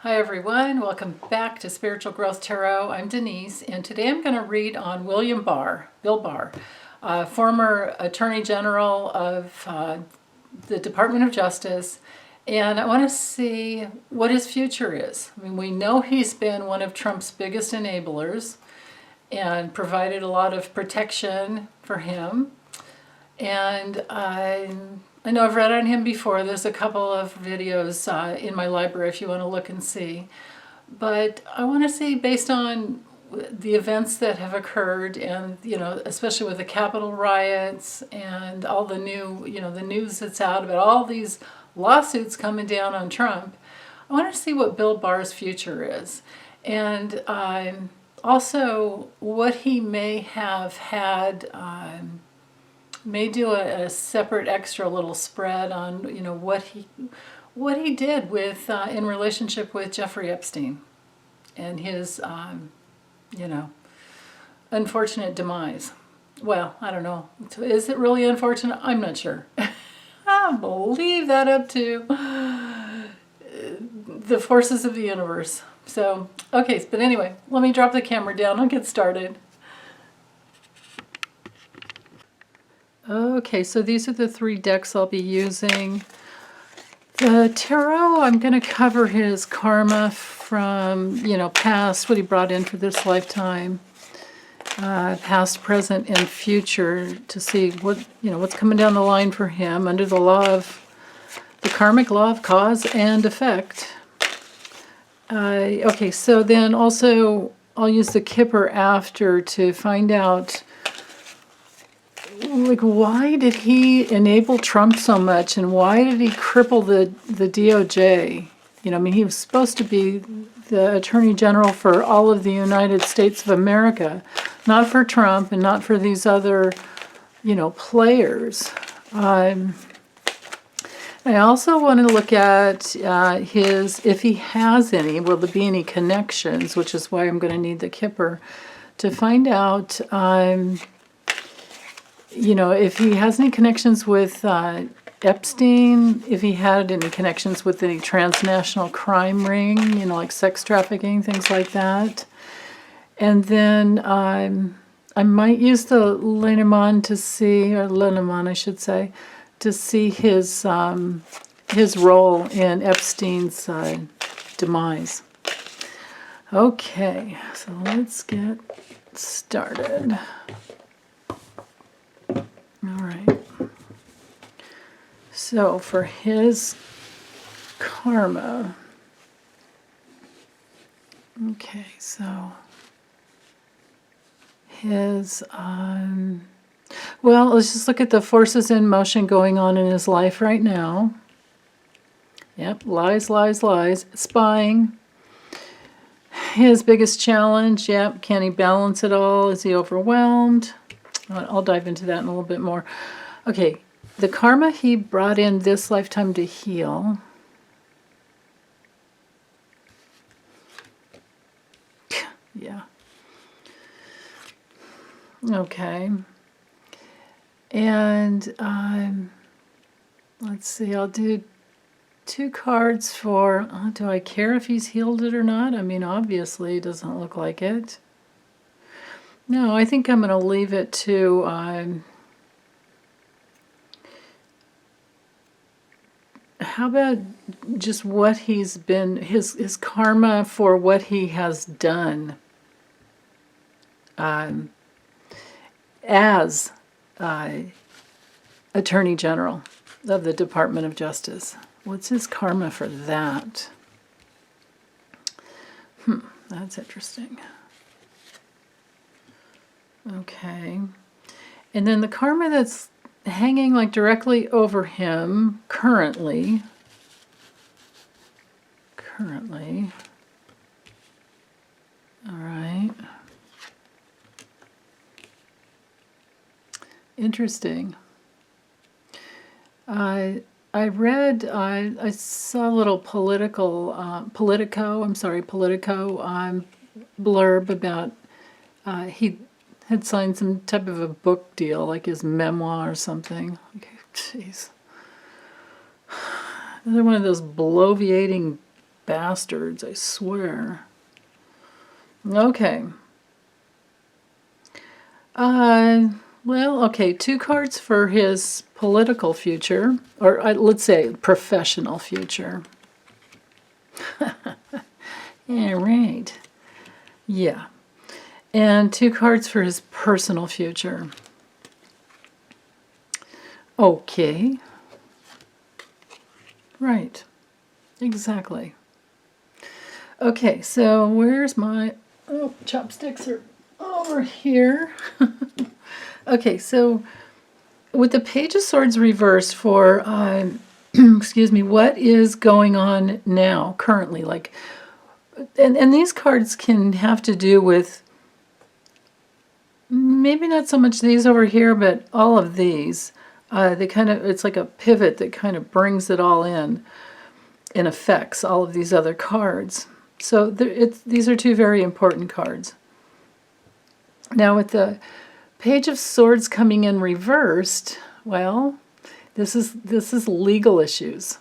Hi everyone, welcome back to Spiritual Growth Tarot. I'm Denise, and today I'm going to read on William Barr, Bill Barr, former Attorney General of the Department of Justice, and I want to see what his future is. I mean, we know he's been one of Trump's biggest enablers and provided a lot of protection for him, and I know I've read on him before. There's a couple of videos in my library if you want to look and see. But I want to see, based on the events that have occurred and, especially with the Capitol riots and all the new, the news that's out about all these lawsuits coming down on Trump, I want to see what Bill Barr's future is. And also what he may have had... may do a separate extra little spread on what he did with in relationship with Jeffrey Epstein and his unfortunate demise. Well, I don't know. Is it really unfortunate? I'm not sure. I'll leave that up to the forces of the universe. So, okay, but anyway, let me drop the camera down. I'll get started. Okay, so these are the three decks I'll be using. The tarot, I'm going to cover his karma from, past, what he brought in for this lifetime, past, present, and future, to see what's coming down the line for him under the the karmic law of cause and effect. Okay, so then also I'll use the Kipper after to find out, why did he enable Trump so much, and why did he cripple the DOJ? He was supposed to be the Attorney General for all of the United States of America, not for Trump and not for these other, players. I also want to look at if he has any, will there be any connections, which is why I'm going to need the Kipper, to find out... if he has any connections with Epstein, if he had any connections with any transnational crime ring, like sex trafficking, things like that. And then I might use the Lenormand to see, or Lenormand I should say, to see his role in Epstein's demise. Okay, so let's get started. All right. So for his karma, okay, so his, well, let's just look at the forces in motion going on in his life right now. Yep, lies, lies, lies, spying. His biggest challenge, yep, can he balance it all? Is he overwhelmed? I'll dive into that in a little bit more. Okay, the karma he brought in this lifetime to heal. Yeah. Okay. And let's see, I'll do 2 cards for, do I care if he's healed it or not? I mean, obviously it doesn't look like it. No, I think I'm going to leave it to how about just what he's been, his karma for what he has done as Attorney General of the Department of Justice. What's his karma for that? That's interesting. Okay, and then the karma that's hanging directly over him currently, all right, interesting. I read, I saw a little Politico blurb about he had signed some type of a book deal, like his memoir or something. Okay, jeez. Another one of those bloviating bastards, I swear. Okay. Well, okay, 2 cards for his political future, or let's say professional future. Yeah, right. Yeah. And 2 cards for his personal future. Okay. Right. Exactly. Okay, so where's my... Oh, chopsticks are over here. Okay, so with the Page of Swords reversed for, excuse me, what is going on now, currently? Like, and these cards can have to do with, maybe not so much these over here, but all of these. They kind of, it's like a pivot that kind of brings it all in and affects all of these other cards. So these are 2 very important cards. Now with the Page of Swords coming in reversed, well, this is legal issues.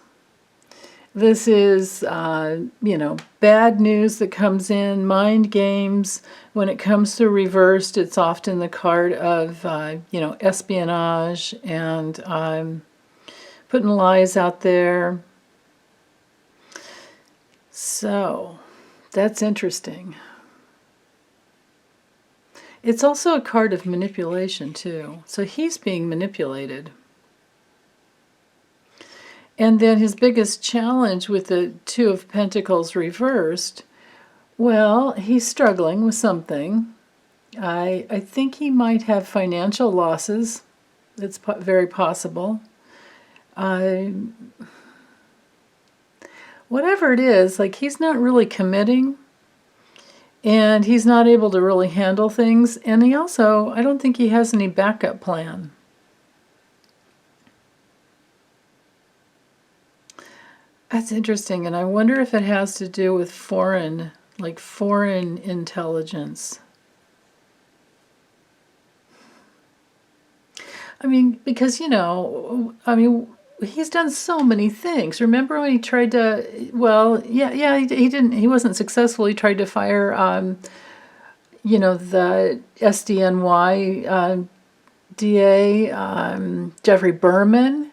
This is, you know, bad news that comes in, mind games. When it comes to reversed, it's often the card of, you know, espionage and putting lies out there. So, that's interesting. It's also a card of manipulation, too. So he's being manipulated. And then his biggest challenge with the 2 of Pentacles reversed, well, he's struggling with something. I think he might have financial losses. It's very possible. Whatever it is, like, he's not really committing. And he's not able to really handle things. And he also, I don't think he has any backup plan. That's interesting. And I wonder if it has to do with foreign intelligence. I mean, because, you know, I mean, he's done so many things. Remember when he tried to, well, yeah, he wasn't successful. He tried to fire, you know, the SDNY DA, Jeffrey Berman,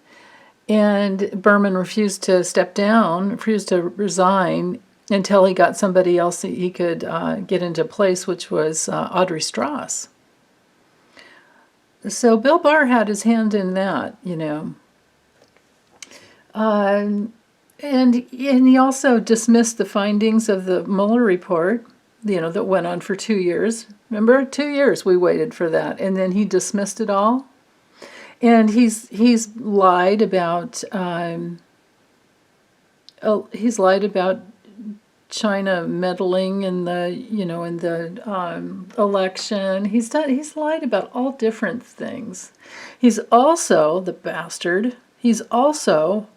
and Berman refused to step down, refused to resign until he got somebody else that he could get into place, which was Audrey Strauss. So Bill Barr had his hand in that, you know. And he also dismissed the findings of the Mueller report, you know, that went on for 2 years. Remember, 2 years we waited for that, and then he dismissed it all. And he's lied about China meddling in the election. He's lied about all different things. He's also, the bastard. He's also,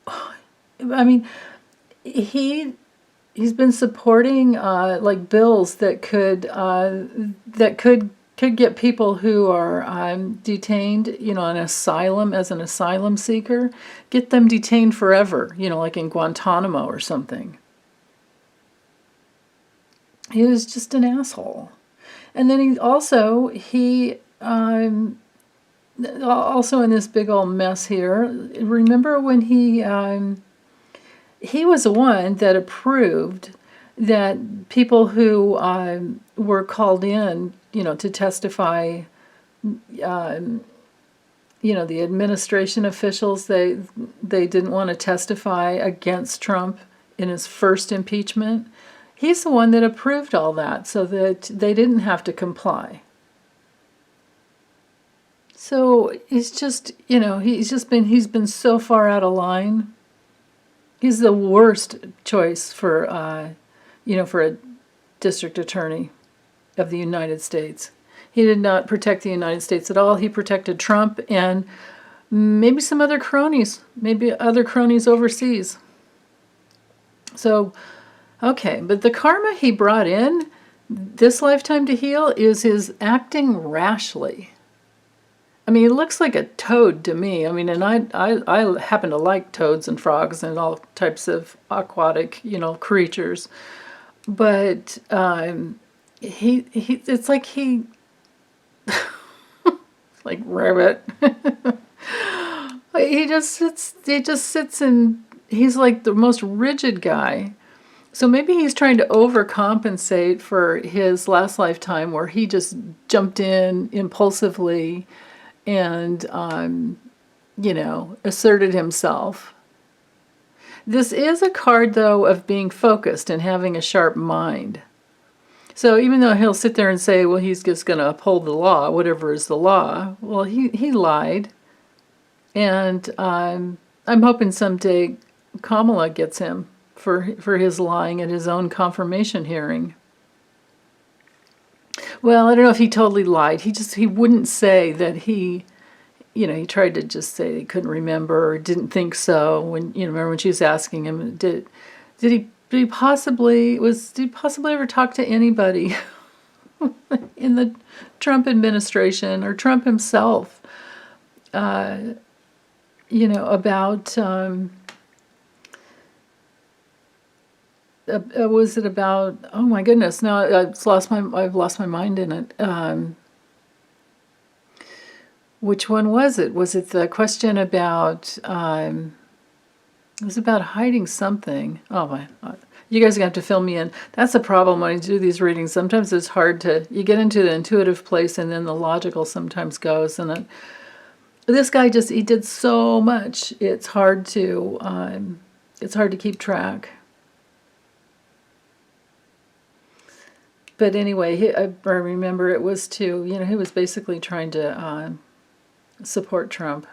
I mean, he's been supporting like bills that could get people who are detained, you know, on asylum, as an asylum seeker, get them detained forever, you know, like in Guantanamo or something. He was just an asshole. And then he also in this big old mess here, remember when he was the one that approved that people who were called in, you know, to testify, you know, the administration officials, they didn't want to testify against Trump in his first impeachment. He's the one that approved all that so that they didn't have to comply. So he's just, you know, he's been so far out of line. He's the worst choice for, you know, for a district attorney of the United States. He did not protect the United States at all. He protected Trump and maybe some other cronies, maybe other cronies overseas. So, okay, but the karma he brought in this lifetime to heal is his acting rashly. I mean, it looks like a toad to me. I mean, and I happen to like toads and frogs and all types of aquatic, creatures. But it's like like rabbit. He just sits and he's like the most rigid guy. So maybe he's trying to overcompensate for his last lifetime where he just jumped in impulsively and, asserted himself. This is a card, though, of being focused and having a sharp mind. So even though he'll sit there and say, well, he's just going to uphold the law, whatever is the law, well, he lied. And I'm hoping someday Kamala gets him for his lying at his own confirmation hearing. Well, I don't know if he totally lied. He wouldn't say that he tried to just say he couldn't remember or didn't think so. When remember when she was asking him, did he possibly ever talk to anybody in the Trump administration or Trump himself? About was it about? Oh my goodness! Now I've lost my mind in it. Which one was it? Was it the question about? It was about hiding something. Oh my! You guys are gonna have to fill me in. That's the problem when I do these readings. Sometimes it's hard you get into the intuitive place and then the logical sometimes goes. And this guy he did so much. It's hard to keep track. But anyway, I remember it was he was basically trying to support Trump.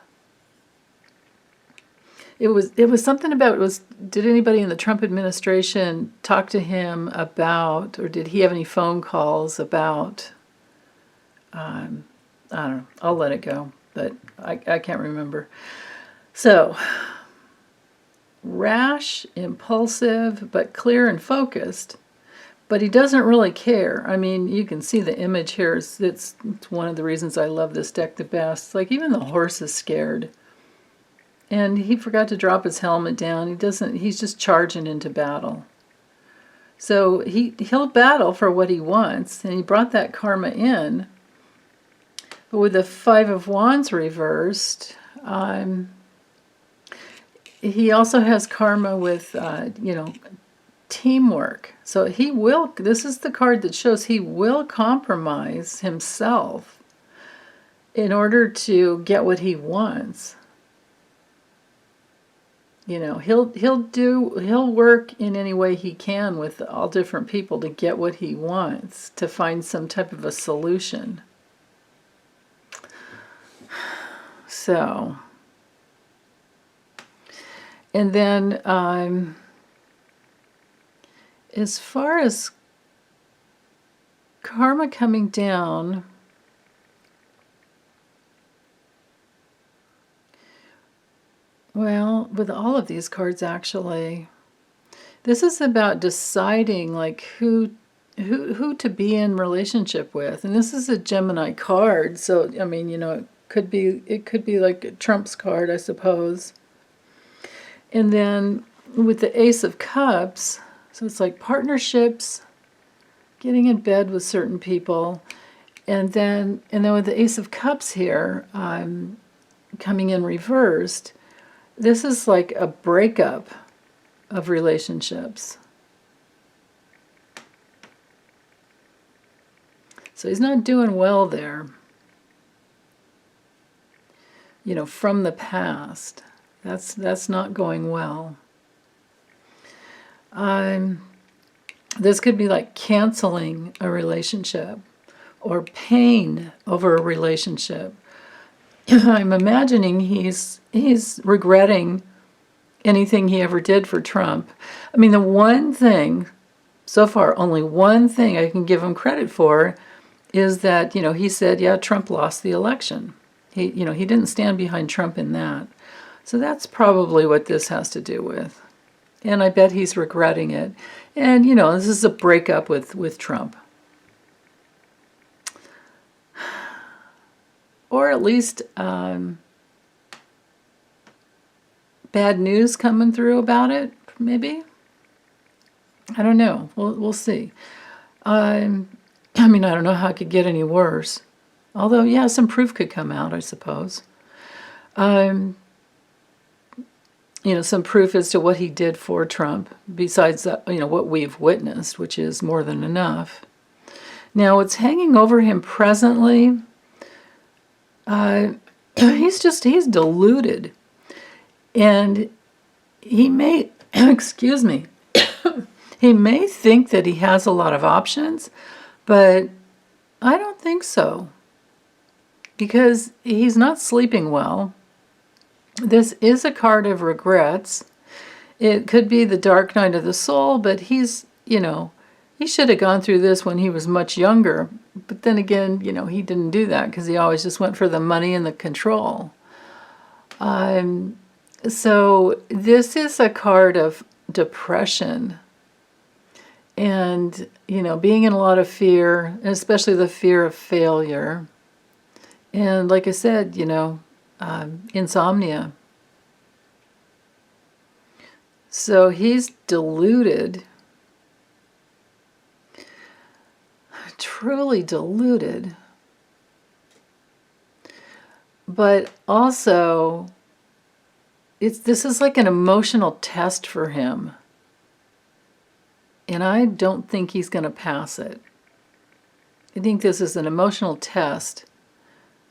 It was something about, did anybody in the Trump administration talk to him about, or did he have any phone calls about, I don't know, I'll let it go, but I can't remember. So, rash, impulsive, but clear and focused. But he doesn't really care. I mean, you can see the image here. It's one of the reasons I love this deck the best. Like, even the horse is scared. And he forgot to drop his helmet down. He's just charging into battle. So he'll battle for what he wants. And he brought that karma in. But with the Five of Wands reversed, he also has karma with, teamwork. So this is the card that shows he will compromise himself in order to get what he wants. He'll work in any way he can with all different people to get what he wants, to find some type of a solution. So, and then, as far as karma coming down, well, with all of these cards actually, this is about deciding like who to be in relationship with. And this is a Gemini card, so I mean, it could be like Trump's card, I suppose. And then with the Ace of Cups, so it's like partnerships, getting in bed with certain people, and then with the Ace of Cups here, coming in reversed, this is like a breakup of relationships. So he's not doing well there. From the past, that's not going well. This could be like canceling a relationship or pain over a relationship. I'm imagining he's regretting anything he ever did for Trump. I mean, the one thing, so far, only one thing I can give him credit for is that, he said, yeah, Trump lost the election. He didn't stand behind Trump in that. So that's probably what this has to do with. And I bet he's regretting it. And, this is a breakup with Trump. Or at least bad news coming through about it, maybe? I don't know. We'll see. I mean, I don't know how it could get any worse. Although, yeah, some proof could come out, I suppose. You know, some proof as to what he did for Trump, besides, you know, what we've witnessed, which is more than enough. Now, what's hanging over him presently, he's deluded. And he may, excuse me, he may think that he has a lot of options, but I don't think so. Because he's not sleeping well. This is a card of regrets. It could be the dark night of the soul, but he's, you know, he should have gone through this when he was much younger. But then again, you know, he didn't do that because he always just went for the money and the control. So this is a card of depression and, you know, being in a lot of fear, especially the fear of failure. And like I said, you know, insomnia. So he's deluded, truly deluded. But also, this is like an emotional test for him. And I don't think he's going to pass it. I think this is an emotional test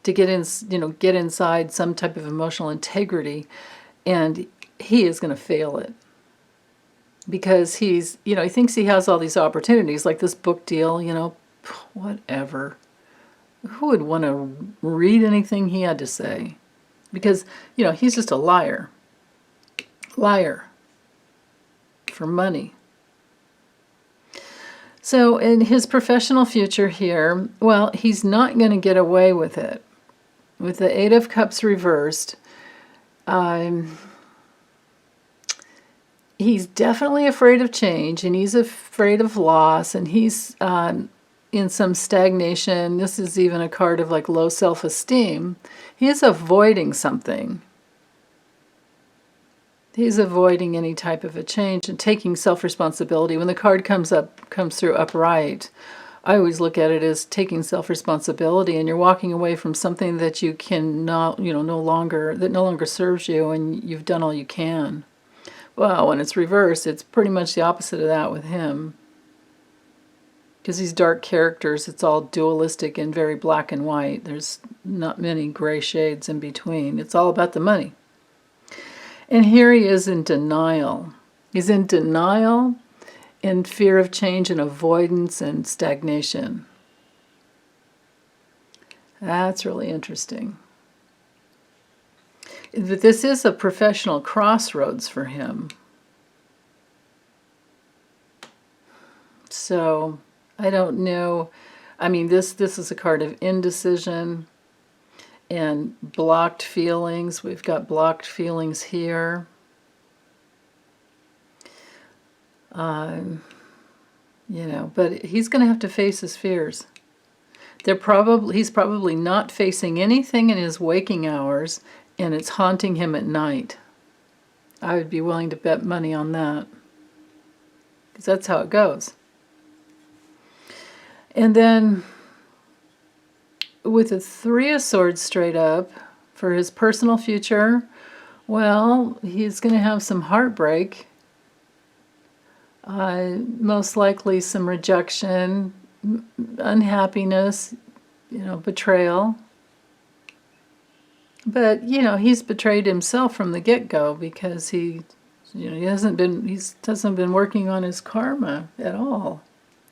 to get in, you know, get inside some type of emotional integrity, and he is going to fail it because he's, you know, he thinks he has all these opportunities, like this book deal, you know, whatever. Who would want to read anything he had to say? Because, you know, he's just a liar for money. So in his professional future here, well, he's not going to get away with it. With the Eight of Cups reversed, he's definitely afraid of change, and he's afraid of loss, and he's in some stagnation. This is even a card of like low self-esteem. He is avoiding something. He's avoiding any type of a change and taking self-responsibility. When the card comes through upright, I always look at it as taking self-responsibility, and you're walking away from something that you cannot, you know, no longer serves you, and you've done all you can. Well, when it's reversed, it's pretty much the opposite of that with him. Because these dark characters, it's all dualistic and very black and white. There's not many gray shades in between. It's all about the money. And here he is in denial. He's in denial and fear of change and avoidance and stagnation. That's really interesting. But this is a professional crossroads for him. So, I don't know. I mean, this is a card of indecision and blocked feelings. We've got blocked feelings here. You know, but he's going to have to face his fears. He's probably not facing anything in his waking hours, and it's haunting him at night. I would be willing to bet money on that, because that's how it goes. And then with the Three of Swords straight up for his personal future, well, he's going to have some heartbreak. Most likely some rejection, unhappiness, you know, betrayal. But, you know, he's betrayed himself from the get-go because he hasn't been working on his karma at all.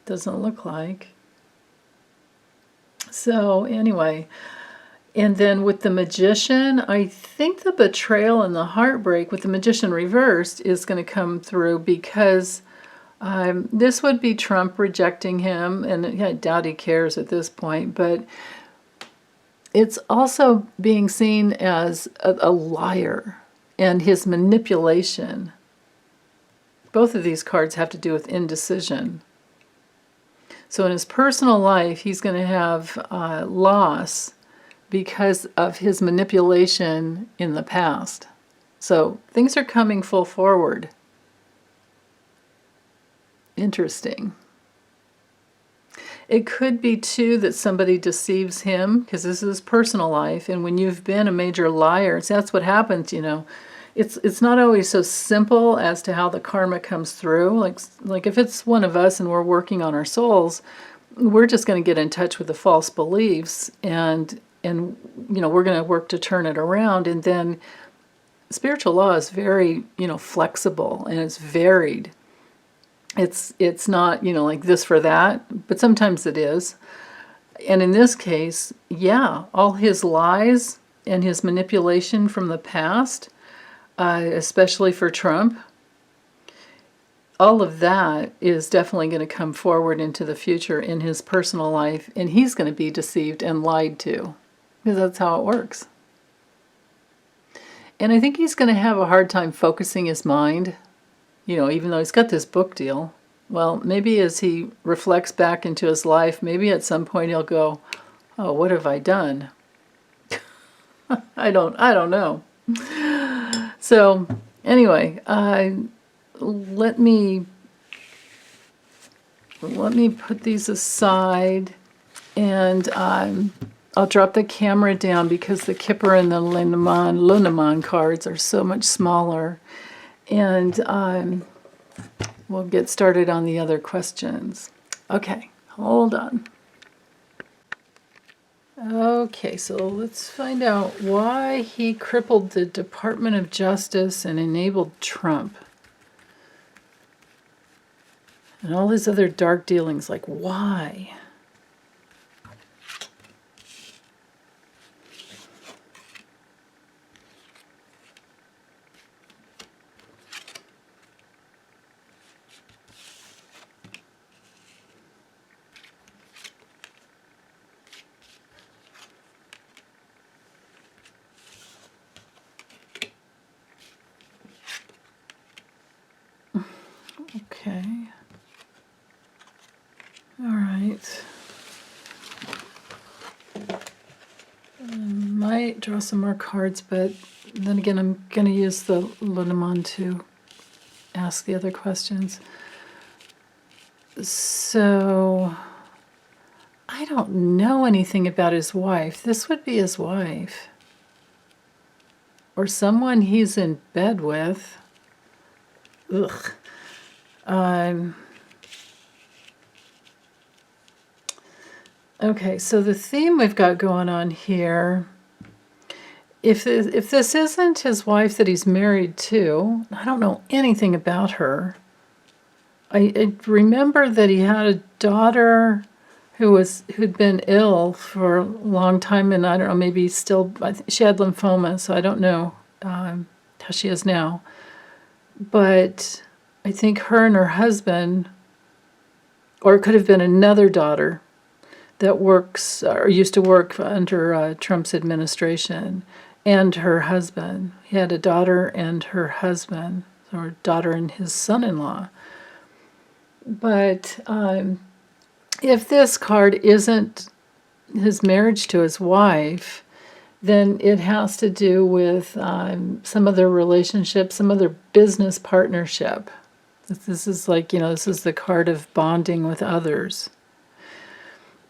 Doesn't look like. So, anyway, and then with the Magician, I think the betrayal and the heartbreak with the Magician reversed is going to come through because this would be Trump rejecting him, and I doubt he cares at this point, but it's also being seen as a liar and his manipulation. Both of these cards have to do with indecision. So in his personal life, he's going to have loss because of his manipulation in the past. So things are coming full forward. Interesting. It could be, too, that somebody deceives him, because this is his personal life, and when you've been a major liar, that's what happens, you know. It's not always so simple as to how the karma comes through. Like if it's one of us and we're working on our souls, we're just going to get in touch with the false beliefs, and you know, we're going to work to turn it around. And then spiritual law is very, you know, flexible, and it's varied. It's not, you know, like this for that, but sometimes it is. And in this case, yeah, all his lies and his manipulation from the past, especially for Trump, all of that is definitely going to come forward into the future in his personal life, and he's going to be deceived and lied to, because that's how it works. And I think he's going to have a hard time focusing his mind, you know, even though he's got this book deal. Well, maybe as he reflects back into his life, maybe at some point he'll go, oh, what have I done? I don't know. So anyway, let me put these aside, and I'll drop the camera down because the Kipper and the Lenormand cards are so much smaller, and we'll get started on the other questions. Okay, hold on. Okay, so let's find out why he crippled the Department of Justice and enabled Trump. And all his other dark dealings, like why? Okay. All right. Might draw some more cards, but then again, I'm going to use the Lenormand to ask the other questions. So, I don't know anything about his wife. This would be his wife. Or someone he's in bed with. Ugh. Okay, so the theme we've got going on here, if this isn't his wife that he's married to, I don't know anything about her. I remember that he had a daughter who'd been ill for a long time, and I don't know, maybe still, she had lymphoma, so I don't know how she is now. But I think her and her husband, or it could have been another daughter that works or used to work under Trump's administration, and her husband. He had a daughter and her husband, or daughter and his son-in-law. But if this card isn't his marriage to his wife, then it has to do with some other relationship, some other business partnership. This is like, you know, this is the card of bonding with others.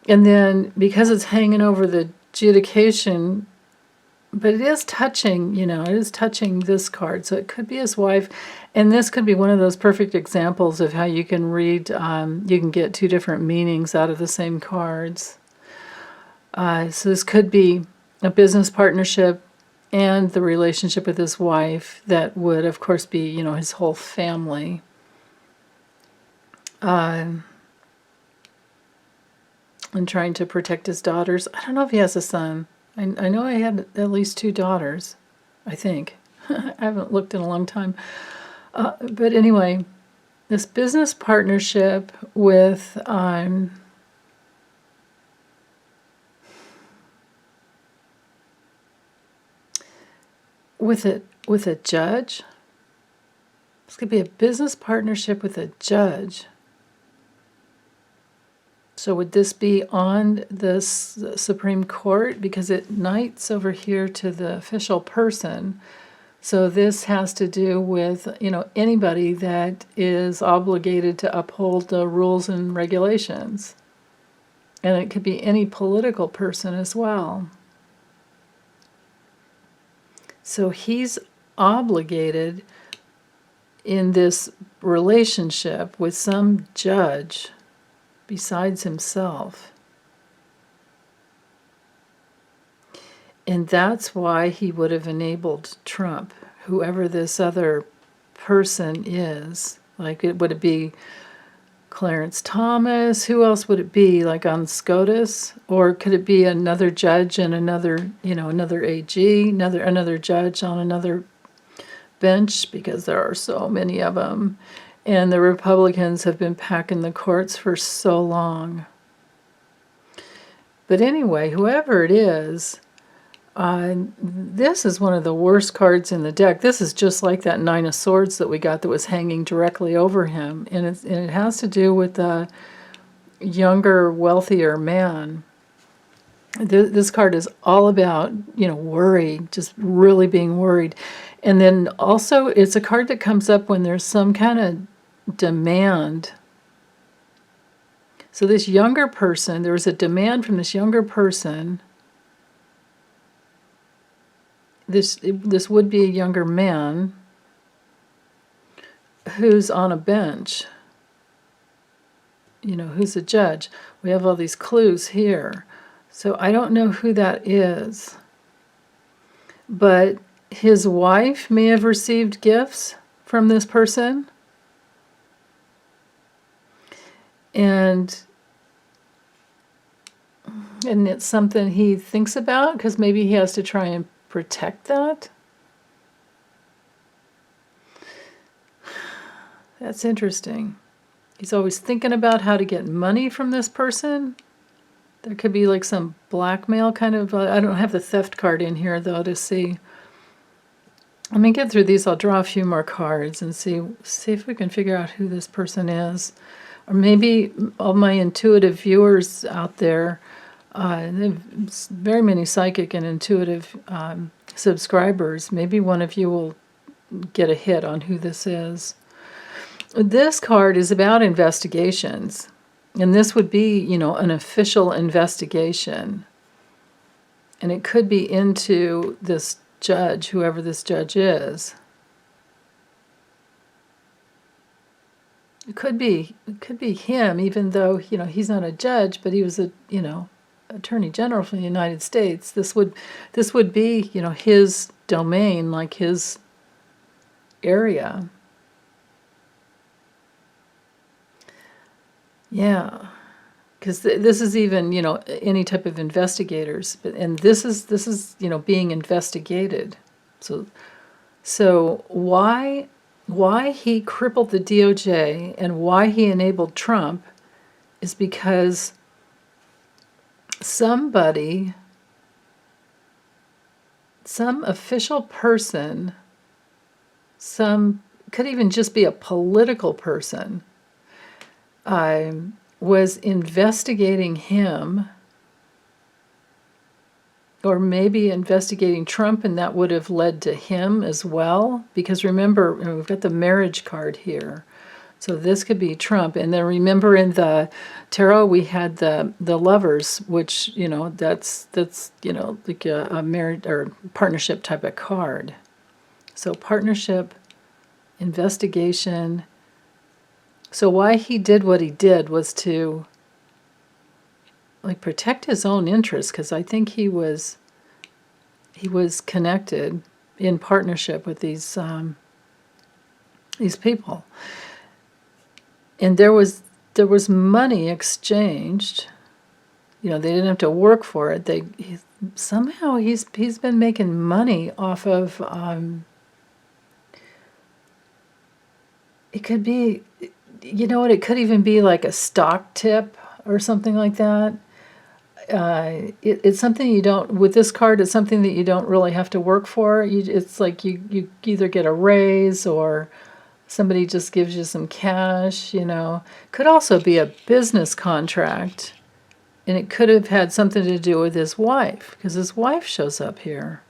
And then because it's hanging over the adjudication, but it is touching, you know, it is touching this card. So it could be his wife. And this could be one of those perfect examples of how you can read, you can get two different meanings out of the same cards. So this could be a business partnership and the relationship with his wife that would, of course, be, you know, his whole family. And trying to protect his daughters. I don't know if he has a son. I know I had at least 2 daughters, I think. I haven't looked in a long time. But anyway, this business partnership with a judge. This could be a business partnership with a judge. So would this be on this Supreme Court? Because it knights over here to the official person. So this has to do with, anybody that is obligated to uphold the rules and regulations. And it could be any political person as well. So he's obligated in this relationship with some judge besides himself. And that's why he would have enabled Trump, whoever this other person is. Like, would it be Clarence Thomas? Who else would it be? Like on SCOTUS? Or could it be another judge and another AG, another judge on another bench? Because there are so many of them. And the Republicans have been packing the courts for so long. But anyway, whoever it is, this is one of the worst cards in the deck. This is just like that Nine of Swords that we got that was hanging directly over him. And it has to do with the younger, wealthier man. This card is all about, worry, just really being worried. And then also it's a card that comes up when there's some kind of demand. So this younger person, there was a demand from this younger person. This would be a younger man who's on a bench, who's a judge. We have all these clues here. So I don't know who that is. But his wife may have received gifts from this person. And it's something he thinks about, because maybe he has to try and protect that. That's interesting. He's always thinking about how to get money from this person. There could be like some blackmail kind of. I don't have the theft card in here though to see. Let me get through these. I'll draw a few more cards and see if we can figure out who this person is. Or maybe all my intuitive viewers out there, very many psychic and intuitive subscribers. Maybe one of you will get a hit on who this is. This card is about investigations. And this would be, an official investigation. And it could be into this judge, whoever this judge is. It could be him, even though, he's not a judge, but he was a, Attorney General for the United States. This would be, his domain, like his area. Yeah, because this is even, any type of investigators, and this is being investigated. So why he crippled the DOJ and why he enabled Trump is because some official person, could even just be a political person, was investigating him, or maybe investigating Trump, and that would have led to him as well. Because remember, we've got the marriage card here. So this could be Trump. And then remember in the tarot we had the lovers, which, that's like a marriage or partnership type of card. So partnership, investigation. So why he did what he did was to protect his own interests, because I think he was connected in partnership with these people. And there was money exchanged. They didn't have to work for it. Somehow he's been making money off of. It could be, it could even be like a stock tip or something like that. It's something you don't. With this card, it's something that you don't really have to work for. It's like you either get a raise or Somebody just gives you some cash, you know. Could also be a business contract. And it could have had something to do with his wife, because his wife shows up here.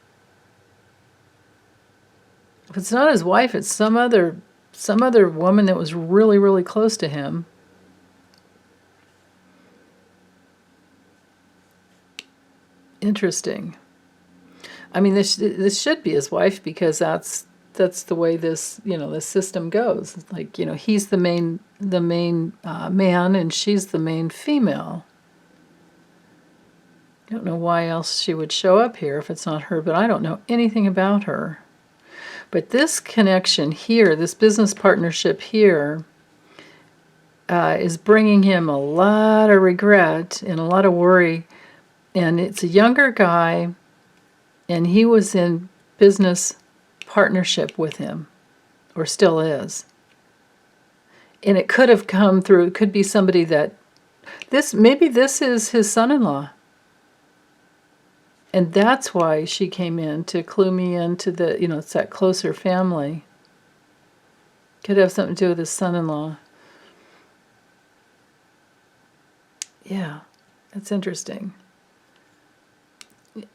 If it's not his wife, it's some other woman that was really, really close to him. Interesting. I mean, this should be his wife, because that's the way this, you know, this system goes. It's like, you know, he's the main man, and she's the main female. I don't know why else she would show up here if it's not her, but I don't know anything about her. But this connection here, this business partnership here, is bringing him a lot of regret and a lot of worry. And it's a younger guy, and he was in business partnership with him, or still is. And it could have come through, it could be somebody that, maybe this is his son-in-law. And that's why she came in, to clue me into the, you know, it's that closer family. Could have something to do with his son-in-law. Yeah, that's interesting.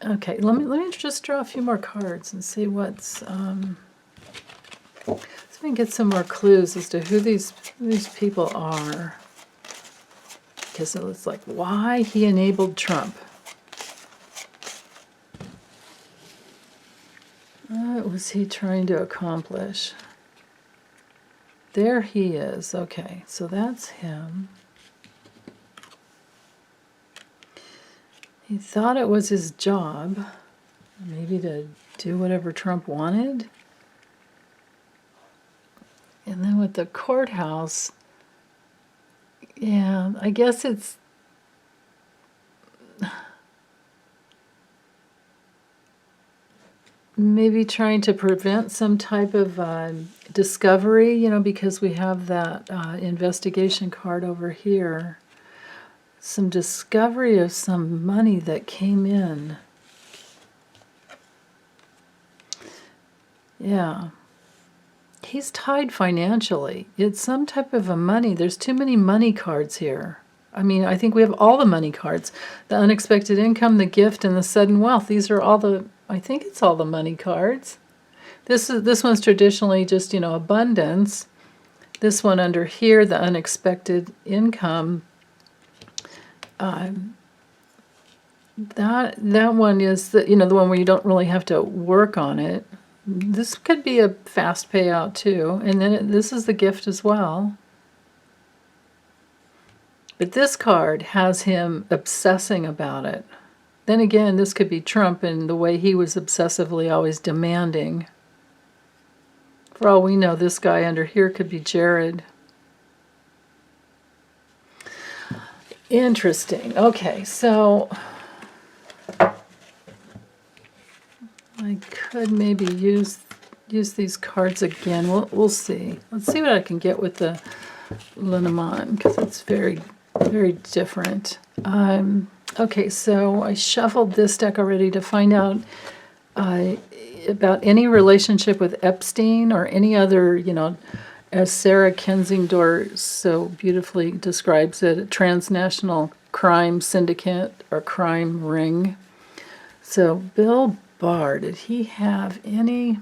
Okay, let me just draw a few more cards and see what's, so we can get some more clues as to who these people are. Because it's like, why he enabled Trump. What was he trying to accomplish? There he is. Okay, so that's him. He thought it was his job, maybe to do whatever Trump wanted. And then with the courthouse, yeah, I guess it's maybe trying to prevent some type of discovery, you know, because we have that investigation card over here. Some discovery of some money that came in. Yeah. He's tied financially. It's some type of a money. There's too many money cards here. I mean, I think we have all the money cards. The unexpected income, the gift, and the sudden wealth. These are all the, I think it's all the money cards. This one's traditionally just, you know, abundance. This one under here, the unexpected income. That one is the, you know, the one where you don't really have to work on it. This could be a fast payout too, and then this is the gift as well. But this card has him obsessing about it. Then again, this could be Trump and the way he was obsessively always demanding. For all we know, this guy under here could be Jared. Interesting. Okay, so I could maybe use these cards again. We'll see. Let's see what I can get with the Lenormand, because it's very, very different. Okay, so I shuffled this deck already to find out about any relationship with Epstein or any other, you know, as Sarah Kensingdor so beautifully describes it, a transnational crime syndicate or crime ring. So Bill Barr, did he have any...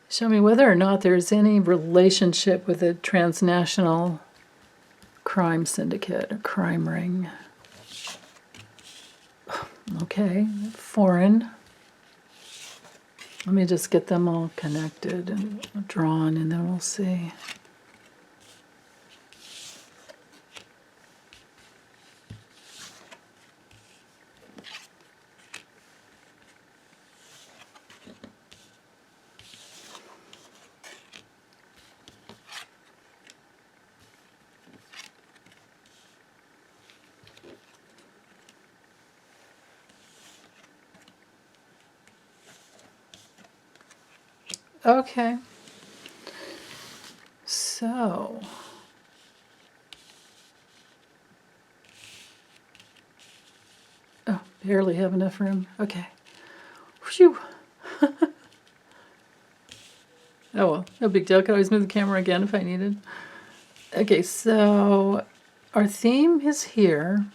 Show me whether or not there's any relationship with a transnational crime syndicate or crime ring. Okay, foreign. Let me just get them all connected and drawn, and then we'll see. Okay. So. Oh, barely have enough room. Okay. Phew. Oh well, no big deal. I could always move the camera again if I needed. Okay, so our theme is here.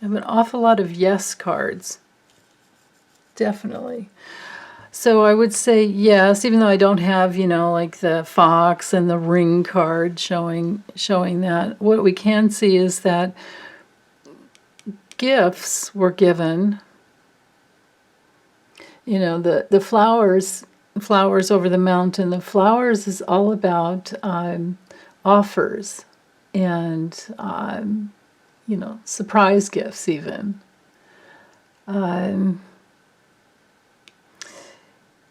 I have an awful lot of yes cards. Definitely. So I would say yes, even though I don't have, you know, like the fox and the ring card showing that. What we can see is that gifts were given. You know, the flowers over the mountain. The flowers is all about offers and you know, surprise gifts even.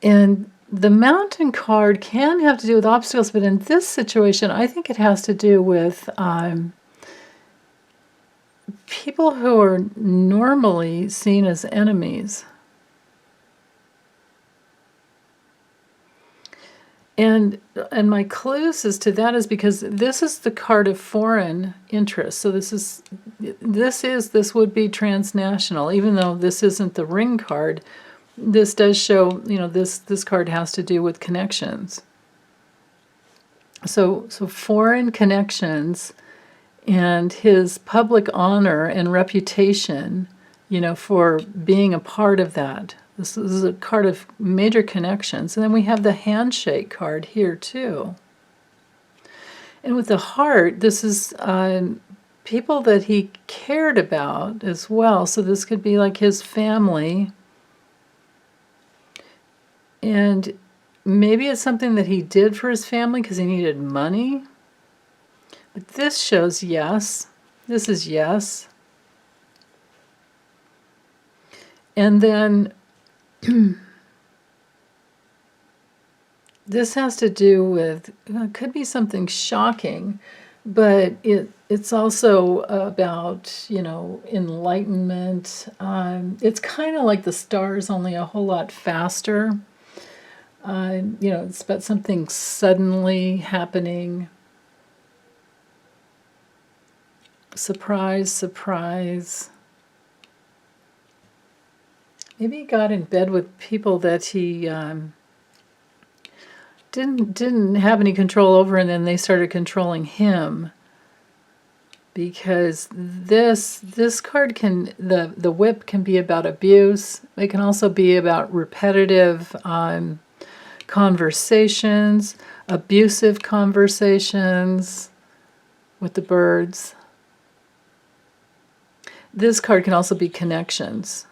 And the mountain card can have to do with obstacles, but in this situation, I think it has to do with people who are normally seen as enemies. And my clues as to that is because this is the card of foreign interest. So this would be transnational, even though this isn't the ring card. This does show, you know, this card has to do with connections. So foreign connections and his public honor and reputation, you know, for being a part of that. This is a card of major connections. And then we have the handshake card here too. And with the heart, this is people that he cared about as well. So this could be like his family. And maybe it's something that he did for his family because he needed money. But this shows yes. This is yes. And then this has to do with, it could be something shocking, but it's also about, you know, enlightenment. It's kind of like the stars, only a whole lot faster. You know, it's about something suddenly happening. Surprise, surprise. Maybe he got in bed with people that he didn't have any control over, and then they started controlling him. Because this card can, the whip can be about abuse. It can also be about repetitive conversations, abusive conversations with the birds. This card can also be connections.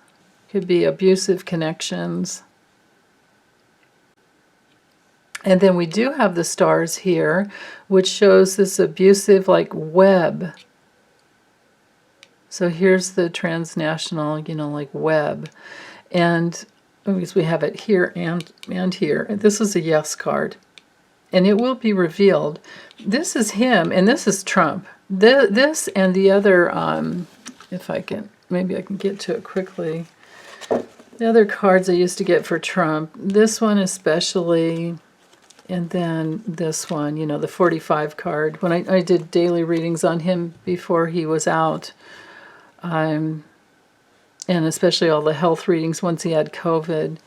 Could be abusive connections. And then we do have the stars here, which shows this abusive like web. So here's the transnational, you know, like web. And we have it here and here. This is a yes card. And it will be revealed. This is him, and this is Trump. This and the other, if I can, maybe I can get to it quickly. The other cards I used to get for Trump, this one especially, and then this one, you know, the 45 card. When I did daily readings on him before he was out, and especially all the health readings once he had COVID.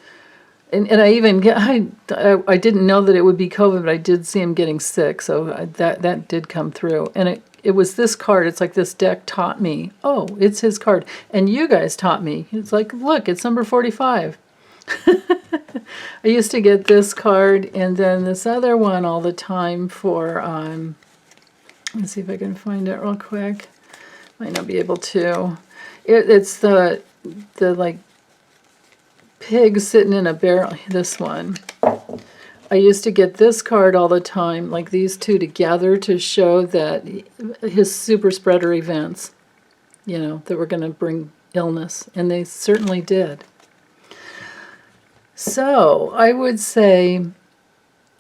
And I even I didn't know that it would be COVID, but I did see him getting sick, so that did come through. And it was this card. It's like this deck taught me, oh, it's his card. And you guys taught me. It's like, look, it's number 45. I used to get this card and then this other one all the time for, let's see if I can find it real quick. Might not be able to. It's the like pig sitting in a barrel, this one. I used to get this card all the time, like these two together, to show that his super spreader events, you know, that were going to bring illness, and they certainly did. So I would say,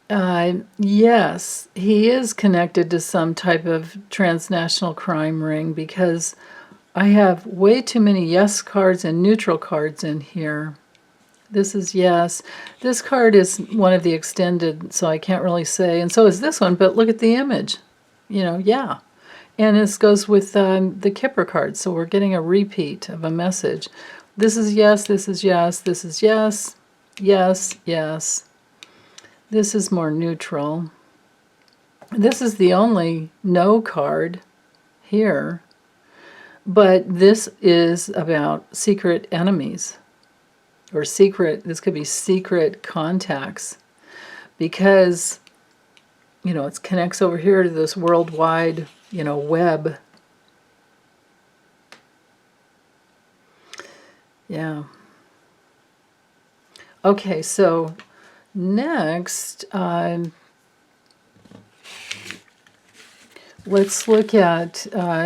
yes, he is connected to some type of transnational crime ring, because I have way too many yes cards and neutral cards in here. This is yes. This card is one of the extended, so I can't really say. And so is this one, but look at the image. You know, yeah. And this goes with the Kipper card, so we're getting a repeat of a message. This is yes, this is yes, this is yes, yes, yes. This is more neutral. This is the only no card here, but this is about secret enemies, or secret, this could be secret contacts, because, you know, it connects over here to this worldwide, you know, web. Yeah. Okay, so next, let's look at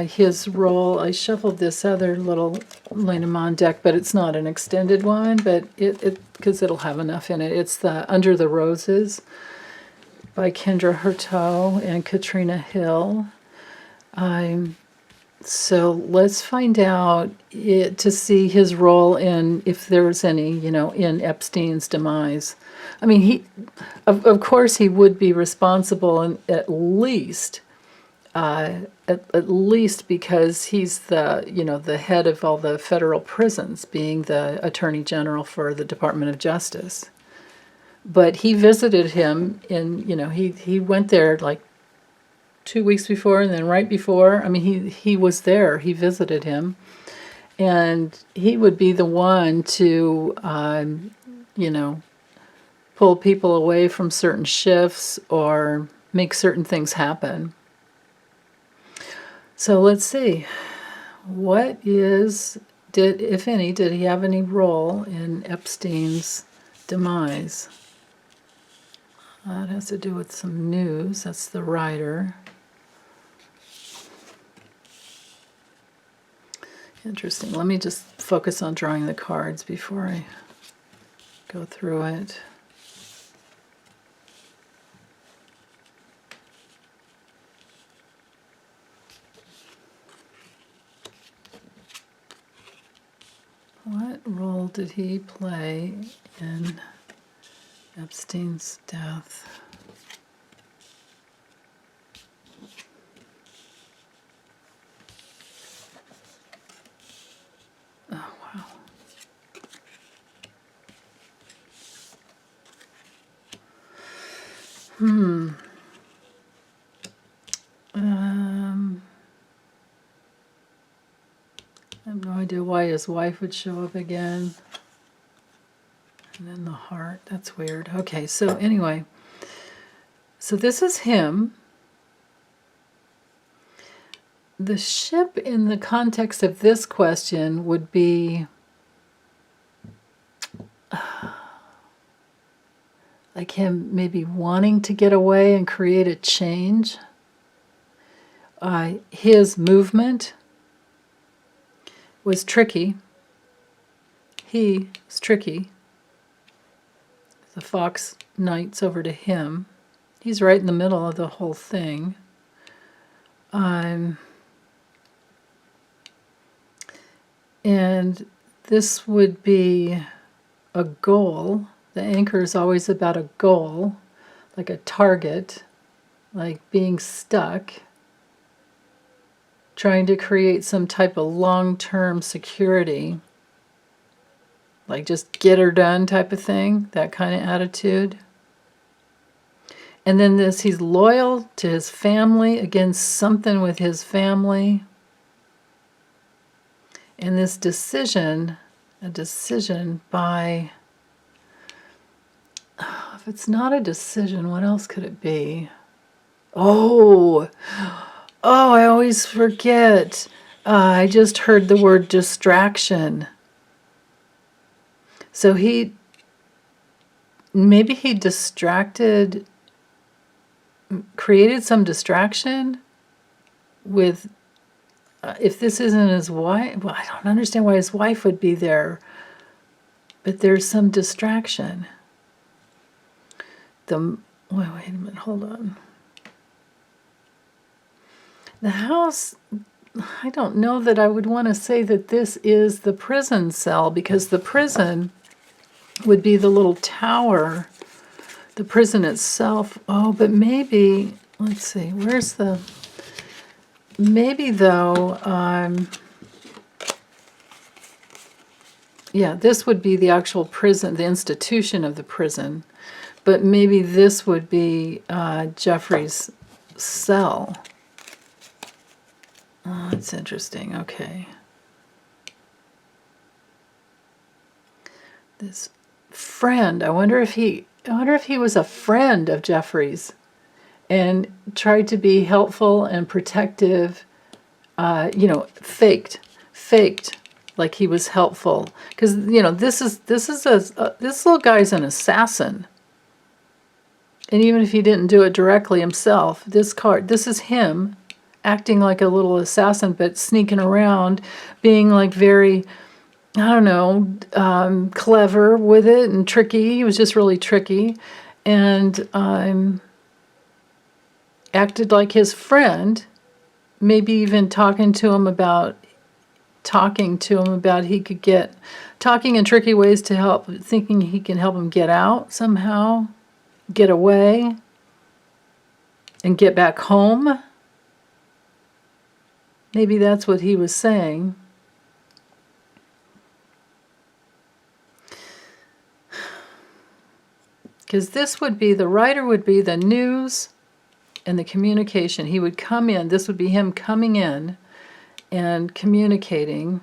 his role. I shuffled this other little Lenormand deck, but it's not an extended one, but because it'll have enough in it. It's the Under the Roses by Kendra Hurtaugh and Katrina Hill. So let's find out to see his role in, if there's any, you know, in Epstein's demise. I mean, he, of course, he would be responsible, and at least because he's the, you know, the head of all the federal prisons, being the Attorney General for the Department of Justice. But he visited him in, you know, he went there like 2 weeks before, and then right before, I mean, he was there, he visited him, and he would be the one to, you know, pull people away from certain shifts or make certain things happen. So let's see, what is, if any, did he have any role in Epstein's demise? That has to do with some news. That's the writer. Interesting. Let me just focus on drawing the cards before I go through it. What role did he play in Epstein's death? Oh, wow. I have no idea why his wife would show up again. And then the heart, that's weird. Okay, so anyway, so this is him. The ship in the context of this question would be like him maybe wanting to get away and create a change. His movement was tricky. He was tricky. The Fox Knight's over to him. He's right in the middle of the whole thing. And this would be a goal. The anchor is always about a goal, like a target, like being stuck, trying to create some type of long-term security, like just get her done type of thing, that kind of attitude. And then this, he's loyal to his family, against something with his family. And this decision, a decision by, if it's not a decision, what else could it be? Oh, I always forget. I just heard the word distraction. So maybe he created some distraction with, if this isn't his wife, well, I don't understand why his wife would be there, but there's some distraction. Wait a minute, hold on. The house, I don't know that I would want to say that this is the prison cell, because the prison would be the little tower, the prison itself. Oh, but maybe, let's see, where's the, maybe though, yeah, this would be the actual prison, the institution of the prison. But maybe this would be Jeffrey's cell. Oh, that's interesting. Okay. This friend. I wonder if he was a friend of Jeffrey's and tried to be helpful and protective. Faked like he was helpful, because this little guy's an assassin. And even if he didn't do it directly himself, this is him acting like a little assassin, but sneaking around, being like very, I don't know, clever with it and tricky. He was just really tricky, and acted like his friend, maybe even talking he could get, talking in tricky ways to help, thinking he can help him get out somehow, get away, and get back home. Maybe that's what he was saying. Because the writer would be the news and the communication. He would come in, this would be him coming in and communicating.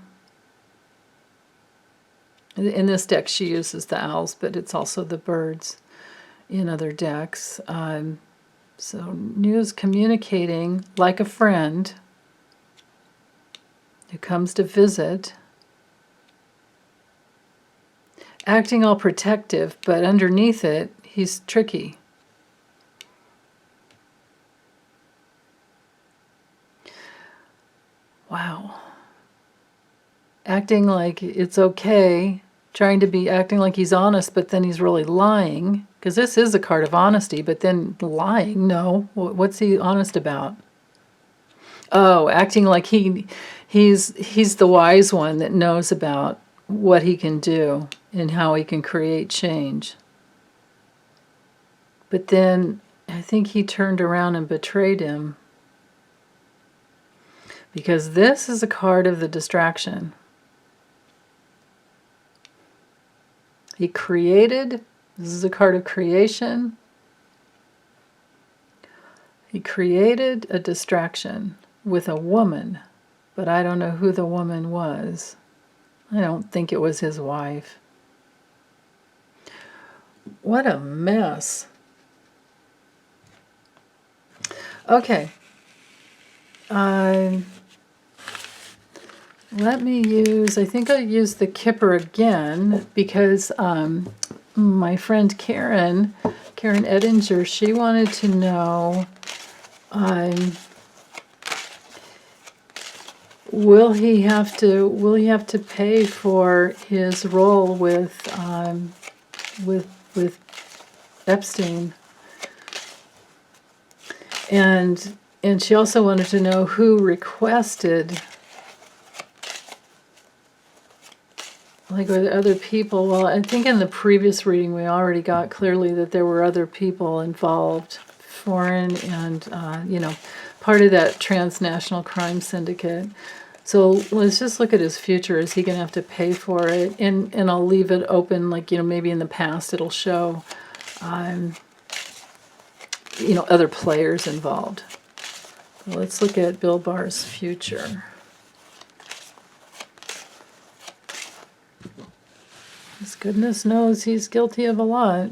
In this deck she uses the owls, but it's also the birds in other decks. So news, communicating like a friend who comes to visit, acting all protective, but underneath it, he's tricky. Wow. Acting like it's okay, acting like he's honest, but then he's really lying. Because this is a card of honesty, but then lying, no. What's he honest about? Oh, acting like he's the wise one that knows about what he can do and how he can create change. But then I think he turned around and betrayed him. Because this is a card of the distraction. He created, this is a card of creation. He created a distraction with a woman, but I don't know who the woman was. I don't think it was his wife. What a mess. Okay. Let me I think I'll use the Kipper again, because my friend Karen Edinger, she wanted to know, will he have to pay for his role with Epstein? And she also wanted to know who requested, like, were there other people? Well, I think in the previous reading we already got clearly that there were other people involved, foreign and, part of that transnational crime syndicate. So let's just look at his future. Is he going to have to pay for it? And I'll leave it open, like, maybe in the past it'll show, other players involved. Let's look at Bill Barr's future. Because goodness knows he's guilty of a lot.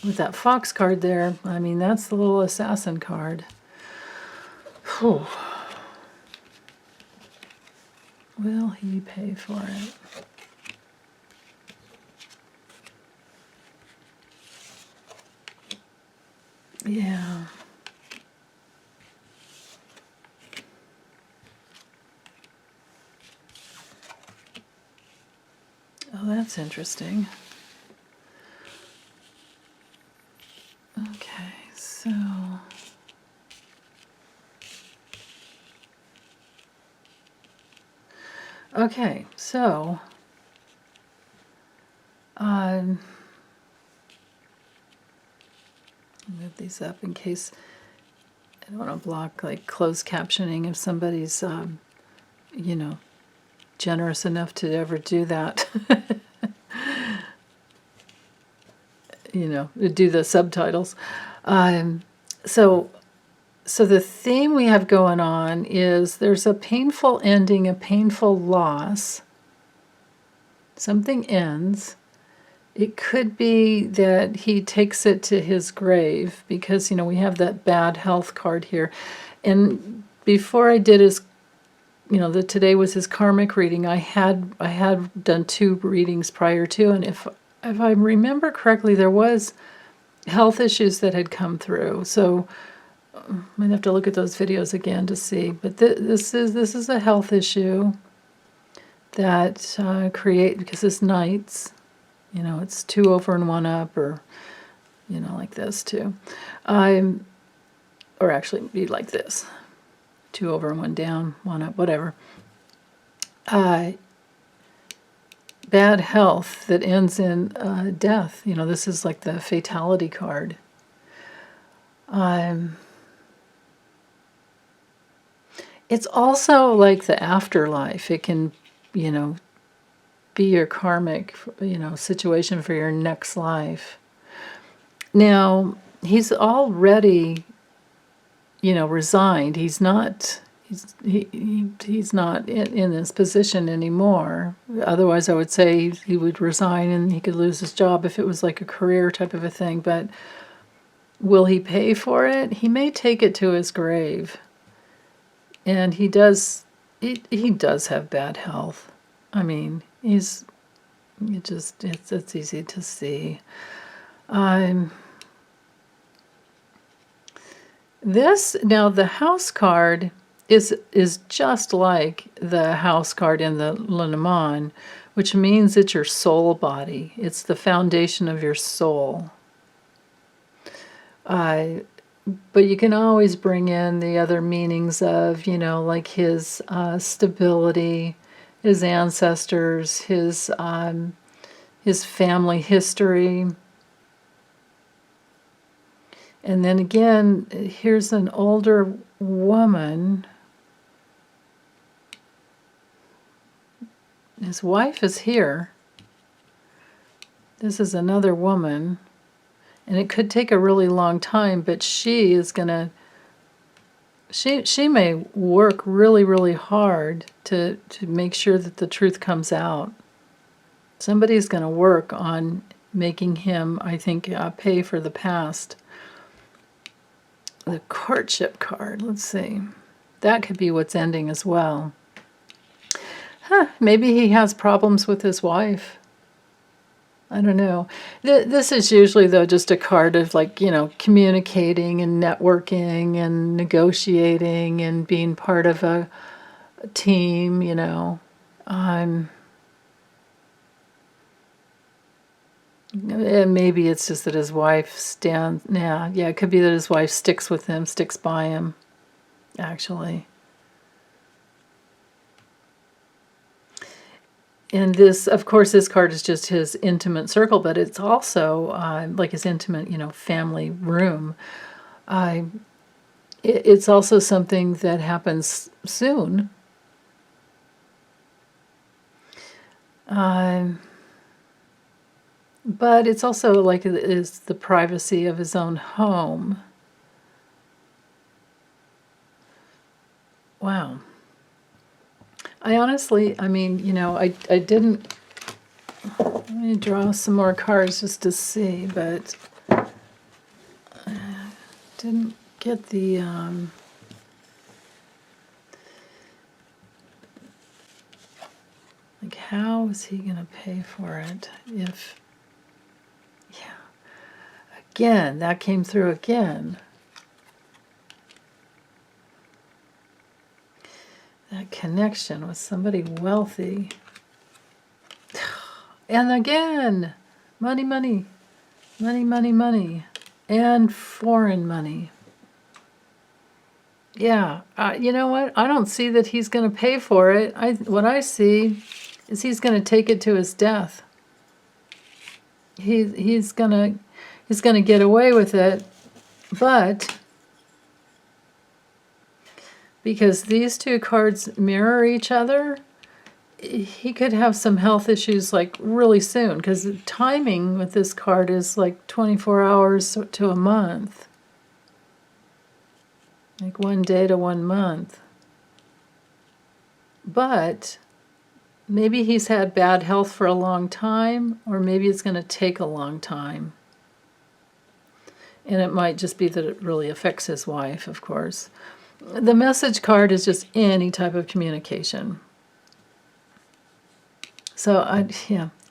With that fox card there, I mean, that's the little assassin card. Whew. Will he pay for it? Yeah. Oh, that's interesting. Okay, so... Okay, so... move these up in case I don't want to block, like, closed captioning if somebody's, generous enough to ever do that. do the subtitles. So the theme we have going on is there's a painful ending, a painful loss. Something ends. It could be that he takes it to his grave because, we have that bad health card here. And before I did his, today was his karmic reading, I had done 2 readings prior to, and if I remember correctly, there was health issues that had come through. So I might have to look at those videos again to see. But this is a health issue that because it's knights, it's 2 over and 1 up, or like this too. Or actually be like this. 2 over and 1 down, 1 up, whatever. Bad health that ends in death. This is like the fatality card. It's also like the afterlife. It can, be your karmic, situation for your next life. Now, he's already, resigned. He's not in this position anymore. Otherwise, I would say he would resign and he could lose his job if it was like a career type of a thing. But will he pay for it? He may take it to his grave. And he does have bad health. I mean, it's easy to see. Now the house card is just like the house card in the Lenormand, which means it's your soul body. It's the foundation of your soul. But you can always bring in the other meanings of, like his stability, his ancestors, his family history. And then again, here's an older woman. His wife is here. This is another woman. And it could take a really long time, but she is going to... She may work really, really hard to make sure that the truth comes out. Somebody's going to work on making him, I think, pay for the past. The courtship card, let's see. That could be what's ending as well. Maybe he has problems with his wife. I don't know. This is usually, though, just a card of, like, communicating and networking and negotiating and being part of a team, And maybe it's just that his wife stands... Yeah, it could be that his wife sticks with him, sticks by him, actually. And this, of course, this card is just his intimate circle, but it's also like his intimate, family room. It's also something that happens soon. But it's also like it is the privacy of his own home. Wow. I honestly, I didn't... Let me draw some more cards just to see, but I didn't get the... like, how is he going to pay for it if... Yeah. Again, that came through again. That connection with somebody wealthy. And again, money, money, money, money, money, and foreign money. Yeah, you know what? I don't see that he's going to pay for it. What I see is he's going to take it to his death. He's going to get away with it, but because these two cards mirror each other, he could have some health issues like really soon, because the timing with this card is like 24 hours to a month. Like 1 day to 1 month. But maybe he's had bad health for a long time, or maybe it's going to take a long time. And it might just be that it really affects his wife, of course. The message card is just any type of communication. So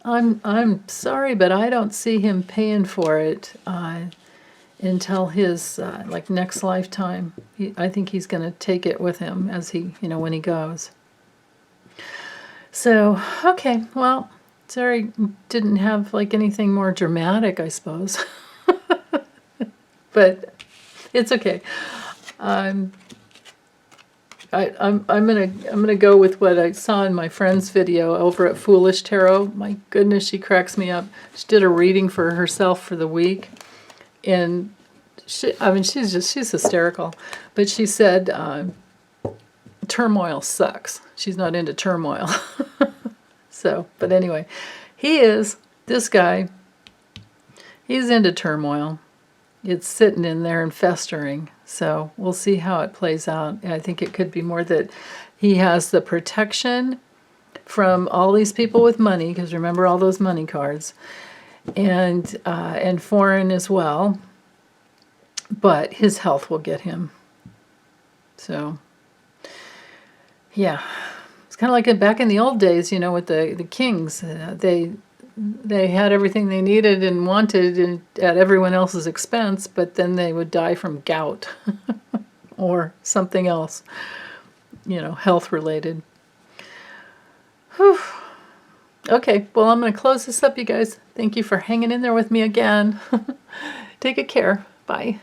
I'm sorry, but I don't see him paying for it until his like next lifetime. I think he's going to take it with him as he, when he goes. So, okay, well, sorry, didn't have like anything more dramatic, I suppose. But it's okay. I'm gonna go with what I saw in my friend's video over at Foolish Tarot. My goodness, she cracks me up. She did a reading for herself for the week, and she's hysterical. But she said turmoil sucks. She's not into turmoil. So, but anyway, this guy, he's into turmoil. It's sitting in there and festering. So we'll see how it plays out. I think it could be more that he has the protection from all these people with money, because remember all those money cards, and foreign as well. But his health will get him. So, yeah. It's kind of like back in the old days, with the kings. They had everything they needed and wanted at everyone else's expense, but then they would die from gout or something else, health related. Whew. Okay, well, I'm going to close this up, you guys. Thank you for hanging in there with me again. Take good care. Bye.